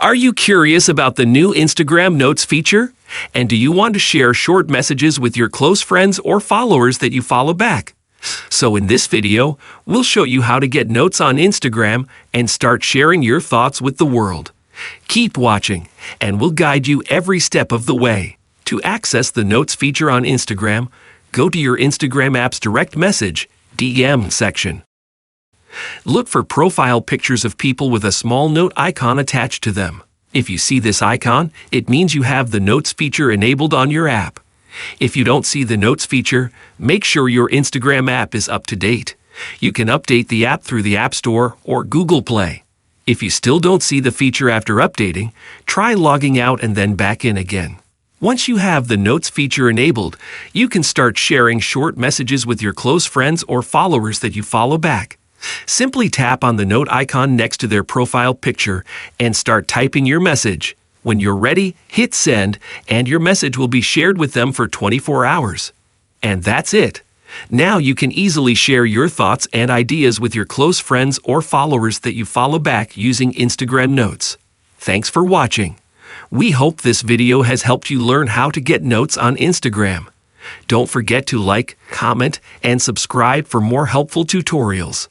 Are you curious about the new Instagram Notes feature? And do you want to share short messages with your close friends or followers that you follow back? So in this video, we'll show you how to get notes on Instagram and start sharing your thoughts with the world. Keep watching, and we'll guide you every step of the way. To access the Notes feature on Instagram, go to your Instagram app's direct message, DM section. Look for profile pictures of people with a small note icon attached to them. If you see this icon, it means you have the Notes feature enabled on your app. If you don't see the Notes feature, make sure your Instagram app is up to date. You can update the app through the App Store or Google Play. If you still don't see the feature after updating, try logging out and then back in again. Once you have the Notes feature enabled, you can start sharing short messages with your close friends or followers that you follow back. Simply tap on the note icon next to their profile picture and start typing your message. When you're ready, hit send, and your message will be shared with them for 24 hours. And that's it. Now you can easily share your thoughts and ideas with your close friends or followers that you follow back using Instagram Notes. Thanks for watching. We hope this video has helped you learn how to get notes on Instagram. Don't forget to like, comment, and subscribe for more helpful tutorials.